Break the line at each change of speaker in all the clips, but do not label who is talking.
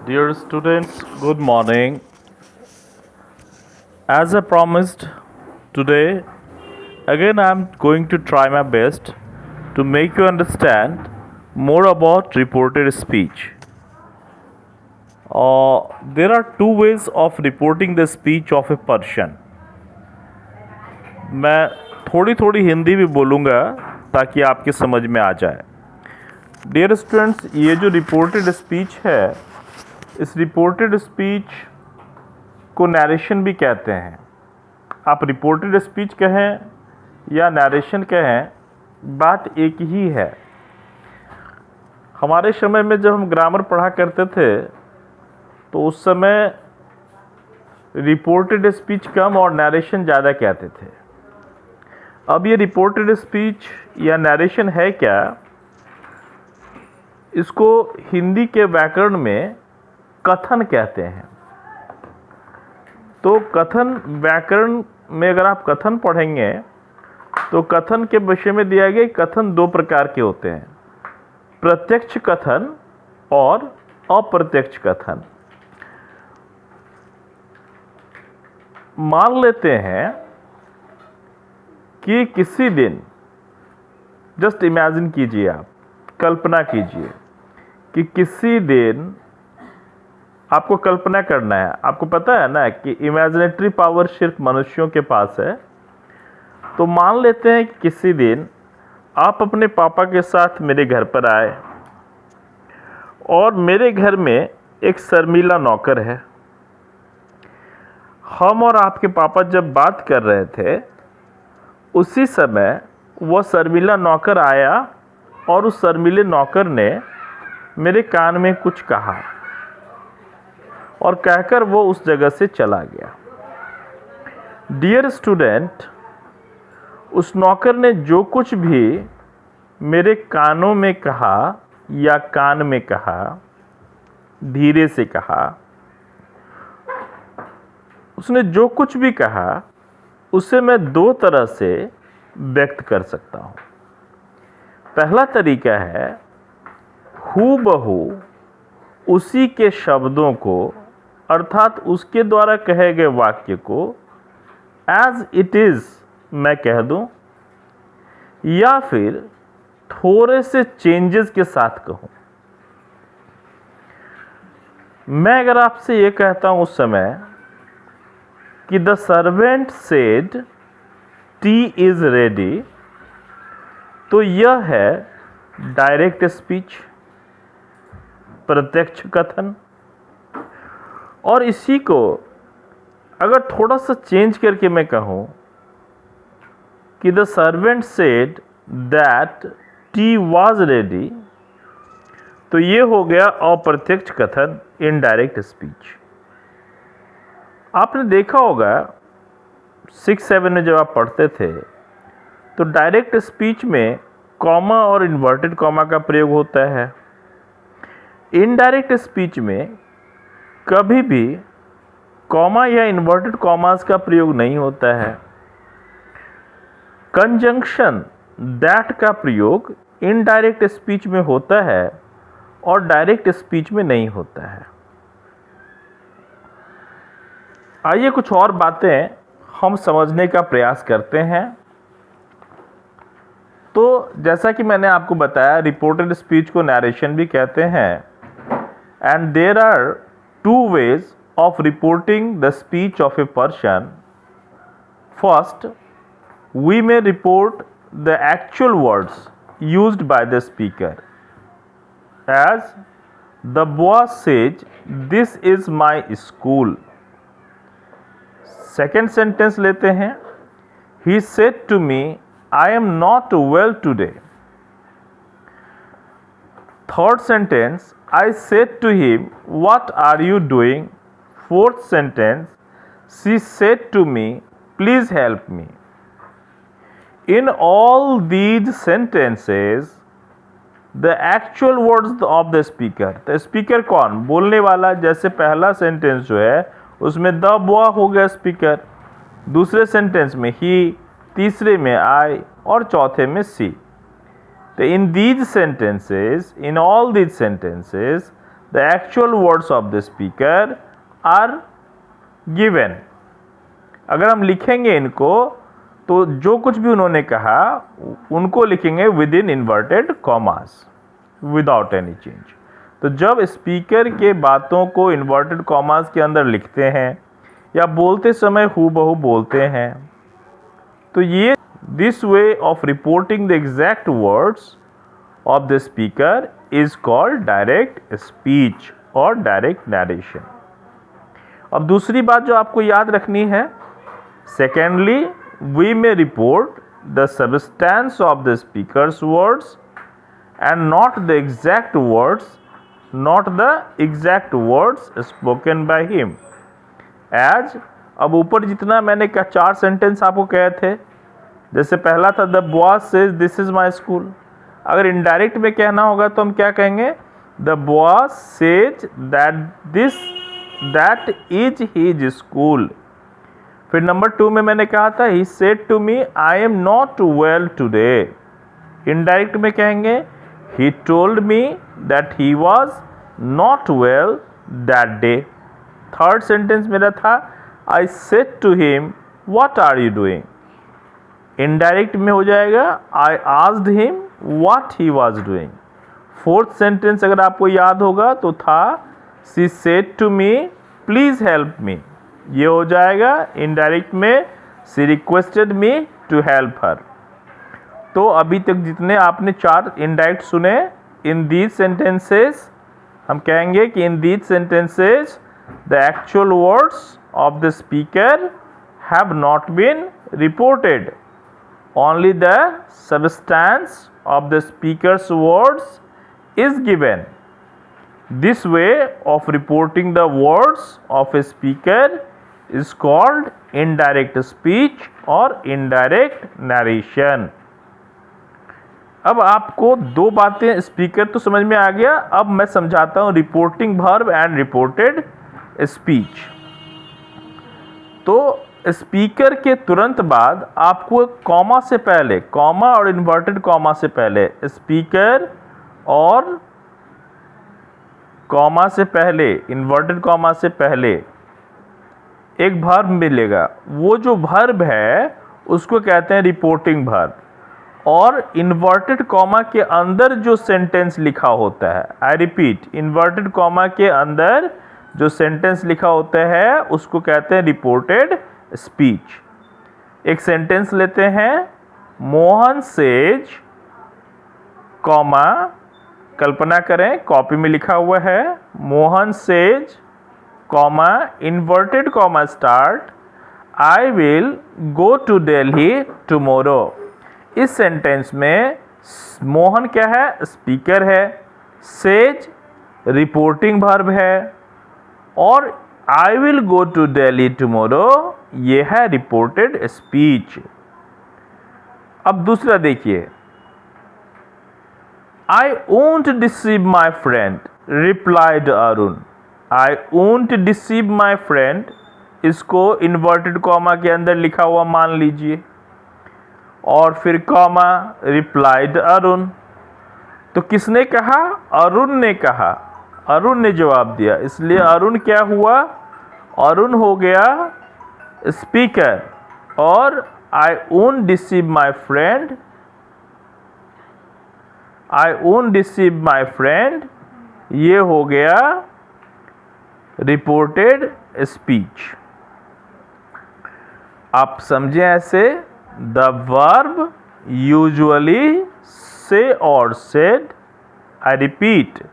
Dear students, good morning. As I promised, today again I am going to try my best to make you understand more about reported speech. There are two ways of reporting the speech of a person. मैं थोड़ी थोड़ी हिंदी भी बोलूँगा ताकि आपके समझ में आ जाए. डियर स्टूडेंट्स, ये जो रिपोर्टेड स्पीच है, इस रिपोर्टेड स्पीच को नरेशन भी कहते हैं. आप रिपोर्टेड स्पीच कहें या नरेशन कहें, बात एक ही है. हमारे समय में जब हम ग्रामर पढ़ा करते थे तो उस समय रिपोर्टेड स्पीच कम और नरेशन ज़्यादा कहते थे. अब ये रिपोर्टेड स्पीच या नरेशन है क्या, इसको हिंदी के व्याकरण में कथन कहते हैं. तो कथन व्याकरण में अगर आप कथन पढ़ेंगे तो कथन के विषय में दिया गया कथन दो प्रकार के होते हैं, प्रत्यक्ष कथन और अप्रत्यक्ष कथन. मान लेते हैं कि किसी दिन, जस्ट इमेजिन कीजिए, आप कल्पना कीजिए कि किसी दिन आपको कल्पना करना है. आपको पता है ना कि इमेजिनेटरी पावर सिर्फ मनुष्यों के पास है. तो मान लेते हैं कि किसी दिन आप अपने पापा के साथ मेरे घर पर आए और मेरे घर में एक शर्मीला नौकर है. हम और आपके पापा जब बात कर रहे थे उसी समय वह शर्मीला नौकर आया और उस शर्मीले नौकर ने मेरे कान में कुछ कहा और कहकर वो उस जगह से चला गया. डियर स्टूडेंट, उस नौकर ने जो कुछ भी मेरे कानों में कहा या कान में कहा, धीरे से कहा, उसने जो कुछ भी कहा उसे मैं दो तरह से व्यक्त कर सकता हूँ. पहला तरीका है हूबहू उसी के शब्दों को, अर्थात उसके द्वारा कहे गए वाक्य को एज इट इज़ मैं कह दूं, या फिर थोड़े से चेंजेस के साथ कहूं. मैं अगर आपसे ये कहता हूं उस समय कि the servant said T is ready, तो यह है डायरेक्ट स्पीच, प्रत्यक्ष कथन. और इसी को अगर थोड़ा सा चेंज करके मैं कहूं कि the servant said that tea was ready, तो ये हो गया अप्रत्यक्ष कथन, इनडायरेक्ट स्पीच. आपने देखा होगा 6-7 में जब आप पढ़ते थे तो डायरेक्ट स्पीच में कॉमा और इन्वर्टेड कॉमा का प्रयोग होता है. इनडायरेक्ट स्पीच में कभी भी कॉमा या इन्वर्टेड कॉमास का प्रयोग नहीं होता है. कंजंक्शन दैट का प्रयोग इनडायरेक्ट स्पीच में होता है और डायरेक्ट स्पीच में नहीं होता है. आइए कुछ और बातें हम समझने का प्रयास करते हैं. तो जैसा कि मैंने आपको बताया, रिपोर्टेड स्पीच को नरेशन भी कहते हैं. And there are two ways of reporting the speech of a person. First, we may report the actual words used by the speaker, as the boss says, "This is my school." Second sentence लेते हैं, he said to me, "I am not well today." Third sentence, I said to him, "What are you doing?" Fourth sentence, she said to me, "Please help me." In all these sentences, the actual words of the speaker, the speaker कौन, बोलने वाला. जैसे पहला sentence जो है उसमें the boy हो गया स्पीकर, दूसरे सेंटेंस में ही, तीसरे में आई और चौथे में C. In these sentences, in all these sentences, the actual words of the speaker are given. अगर हम लिखेंगे इनको तो जो कुछ भी उन्होंने कहा उनको लिखेंगे with in inverted commas without any change. तो जब स्पीकर के बातों को इन्वर्टेड कॉमास के अंदर लिखते हैं या बोलते समय हूबहू बोलते हैं तो ये this way of reporting the exact words of the speaker is called direct speech और डायरेक्ट नरेशन। अब दूसरी बात जो आपको याद रखनी है, secondly we may report the substance of the speaker's words and not the exact words spoken by him as. अब ऊपर जितना मैंने 4 सेंटेंस आपको कहे थे, जैसे पहला था the boss says this is my school. अगर इनडायरेक्ट में कहना होगा तो हम क्या कहेंगे, the boss says that is his school. फिर नंबर 2 में मैंने कहा था he said to me I am not well today. Indirect में कहेंगे he told me that he was not well that day. Third sentence मेरा था I said to him what are you doing. Indirect में हो जाएगा I asked him what he was doing. Fourth sentence अगर आपको याद होगा तो था she said to me please help me. ये हो जाएगा इनडायरेक्ट में she requested me to help her. तो अभी तक जितने आपने 4 इनडायरेक्ट सुने, इन दीज सेंटेंसेस हम कहेंगे कि in these sentences the actual words of the speaker have not been reported, only the substance of the speaker's words is given. This way of reporting the words of a speaker is called indirect speech or indirect narration. अब आपको 2 बातें, speaker तो समझ में आ गया, अब मैं समझाता हूं reporting verb and reported speech. तो स्पीकर के तुरंत बाद आपको कॉमा से पहले, कॉमा और इन्वर्टेड कॉमा से पहले, स्पीकर और कॉमा से पहले, इन्वर्टेड कॉमा से पहले एक वर्ब मिलेगा। वो जो वर्ब है उसको कहते हैं रिपोर्टिंग वर्ब। और इन्वर्टेड कॉमा के अंदर जो सेंटेंस लिखा होता है, आई रिपीट, इन्वर्टेड कॉमा के अंदर जो सेंटेंस लिखा होता है उसको कहते हैं रिपोर्टेड स्पीच। एक सेंटेंस लेते हैं, मोहन सेज, कॉमा, कल्पना करें कॉपी में लिखा हुआ है Mohan says, comma, inverted comma start, I will go to Delhi tomorrow. इस सेंटेंस में मोहन क्या है, स्पीकर है, सेज रिपोर्टिंग वर्ब है और I will go to Delhi tomorrow ये है रिपोर्टेड स्पीच। अब दूसरा देखिए, I won't deceive my friend replied Arun. I won't deceive my friend, इसको इन्वर्टेड कॉमा के अंदर लिखा हुआ मान लीजिए और फिर कॉमा, रिप्लाइड अरुण। तो किसने कहा, अरुण ने कहा, अरुण ने जवाब दिया, इसलिए अरुण क्या हुआ, अरुण हो गया स्पीकर। और आई won't deceive my friend, I won't deceive my friend, ये हो गया रिपोर्टेड स्पीच। आप समझें ऐसे, द वर्ब यूजुअली से और said, I repeat,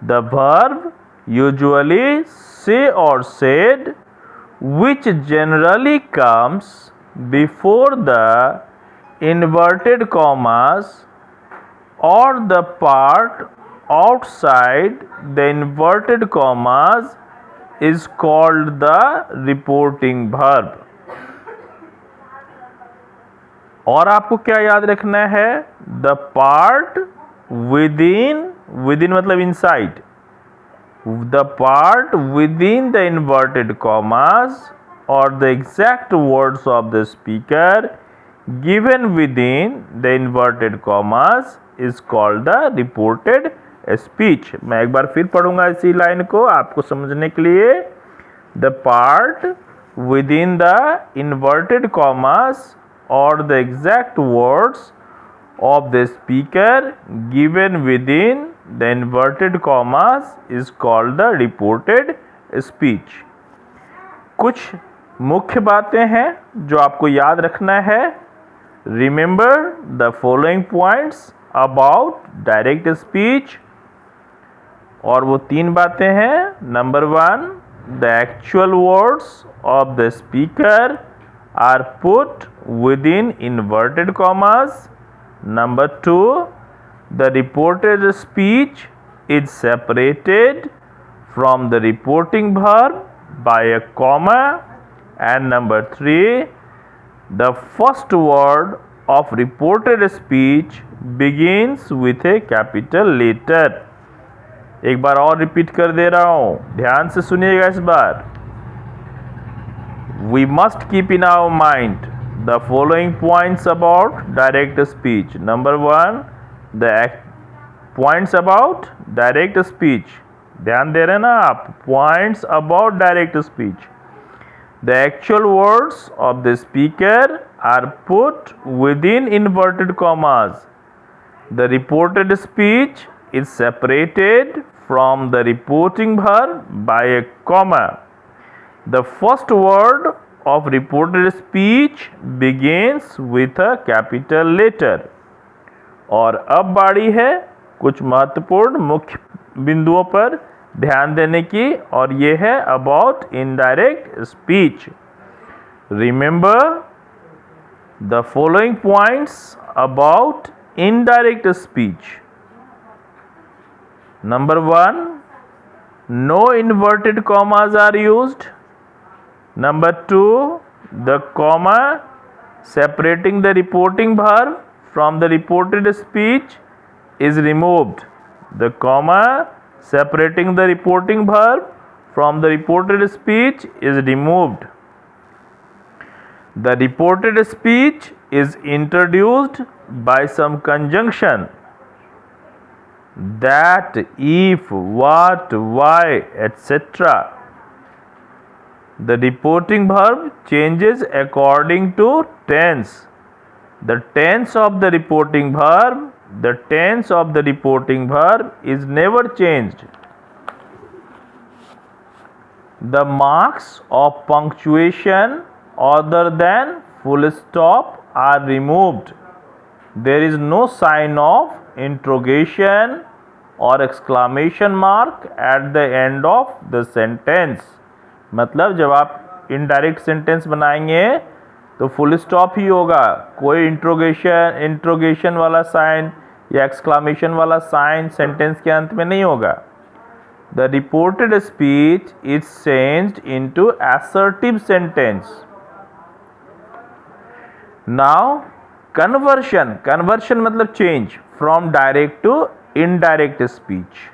the verb usually say or said which generally comes before the inverted commas or the part outside the inverted commas is called the reporting verb. और आपको क्या याद रखना है, the part within मतलब inside, the part within the inverted commas or the exact words of the speaker given within the inverted commas is called the reported speech. मैं एक बार फिर पढ़ूंगा इसी लाइन को आपको समझने के लिए। The part within the inverted commas और the exact words of the speaker given within the inverted commas is called the reported speech। कुछ मुख्य बातें हैं जो आपको याद रखना है। Remember the following points about direct speech, और वो 3 बातें हैं। Number 1, the actual words of the speaker are put within inverted commas। Number 2, the reported speech is separated from the reporting verb by a comma। And number 3, the first word of reported speech begins with a capital letter। एक बार और repeat कर दे रहा हूं, ध्यान से सुनिएगा इस बार। We must keep in our mind the following points about direct speech। Number 1, the points about direct speech। ध्यान दे रहे हैं ना आप, points about direct speech। The actual words of the speaker are put within inverted commas। The reported speech is separated from the reporting verb by a comma। The first word of reported speech begins with a capital letter। और अब बारी है कुछ महत्वपूर्ण मुख्य बिंदुओं पर ध्यान देने की, और ये है about indirect speech. Remember the following points about indirect speech. Number 1, no inverted commas are used। Number 2, the comma separating the reporting verb from the reported speech is removed। The comma separating the reporting verb from the reported speech is removed। The reported speech is introduced by some conjunction, that, if, what, why, etc. The reporting verb changes according to tense। The tense of the reporting verb is never changed। The marks of punctuation other than full stop are removed। There is no sign of interrogation or exclamation mark at the end of the sentence। मतलब जब आप indirect sentence बनाएंगे तो full stop ही होगा, कोई interrogation वाला sign या exclamation वाला साइन सेंटेंस के अंत में नहीं होगा। The reported speech is changed into assertive sentence. Now conversion मतलब change from direct to indirect speech.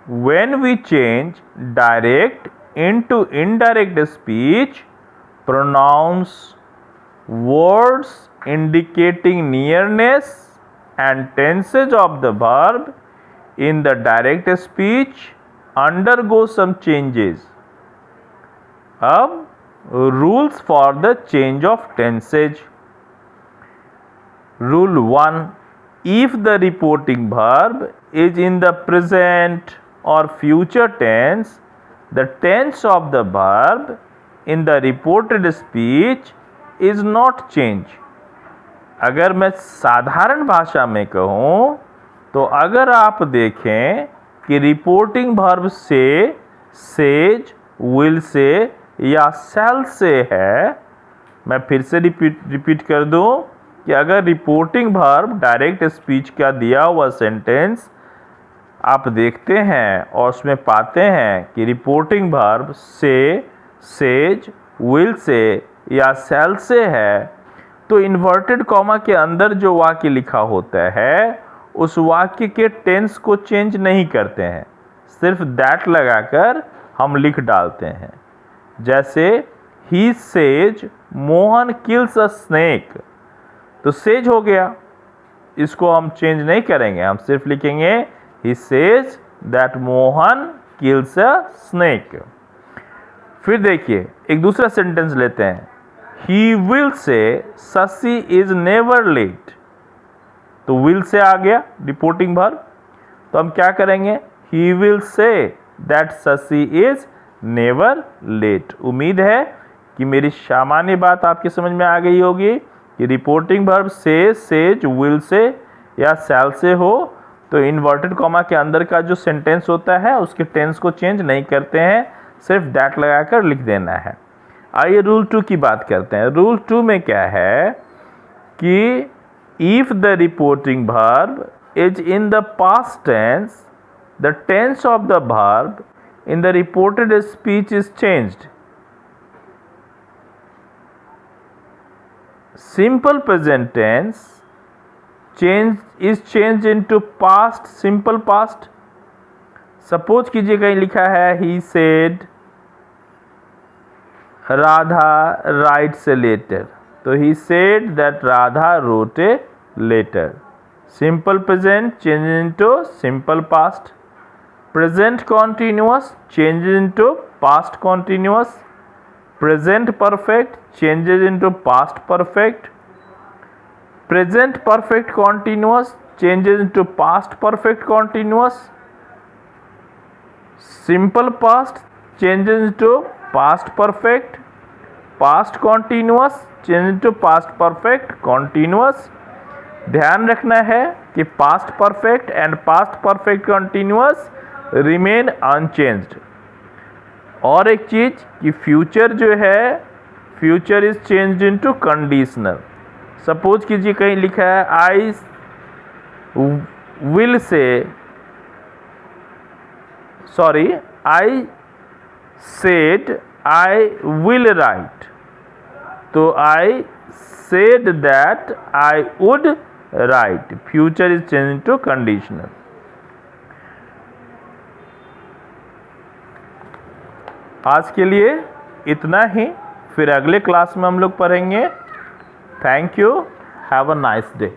When we change direct into indirect speech, pronouns, words indicating nearness and tenses of the verb in the direct speech undergo some changes। अब rules for the change of tenses। Rule 1, if the reporting verb is in the present or future tense, the tense of the verb in the reported speech is not changed। अगर मैं साधारण भाषा में कहूँ तो अगर आप देखें कि रिपोर्टिंग वर्ब से, सेज, विल से या शैल से है, मैं फिर से रिपीट कर दूं कि अगर रिपोर्टिंग वर्ब डायरेक्ट स्पीच का दिया हुआ सेंटेंस आप देखते हैं और उसमें पाते हैं कि रिपोर्टिंग वर्ब से, सेज, विल से या शैल से है, तो इन्वर्टेड कॉमा के अंदर जो वाक्य लिखा होता है उस वाक्य के टेंस को चेंज नहीं करते हैं, सिर्फ दैट लगाकर हम लिख डालते हैं। जैसे he says Mohan kills a snake, तो सेज हो गया, इसको हम चेंज नहीं करेंगे, हम सिर्फ लिखेंगे he says that Mohan kills a snake. फिर देखिए एक दूसरा सेंटेंस लेते हैं, he will say Shashi is never late. तो विल से आ गया रिपोर्टिंग वर्ब, तो हम क्या करेंगे, he will say that Shashi is never late. उम्मीद है कि मेरी सामान्य बात आपकी समझ में आ गई होगी कि रिपोर्टिंग वर्ब से, सेज, विल से या शैल से हो तो इन्वर्टेड कॉमा के अंदर का जो सेंटेंस होता है उसके टेंस को चेंज नहीं करते हैं, सिर्फ दैट लगाकर लिख देना है। आइए रूल 2 की बात करते हैं। रूल 2 में क्या है कि if the reporting verb is in the past tense, the tense of the verb in the reported speech is changed. Simple present tense is changed into past simple past. Suppose कीजिए कहीं लिखा है he said Radha writes a letter, तो he said that Radha wrote a letter. Simple present changes into simple past. Present continuous changes into past continuous. Present perfect changes into past perfect. Present perfect continuous changes into past perfect continuous. Simple past changes into past perfect. Past continuous changes into past perfect continuous. ध्यान रखना है कि past perfect and past perfect continuous remain unchanged. और एक चीज कि future जो है, future is changed into conditional. Suppose कीजिए कहीं लिखा है I will say, sorry I said I will write, तो आई said that I would write. Future is changed to conditional. आज के लिए इतना ही, फिर अगले क्लास में हम लोग पढ़ेंगे। Thank you, have a nice day.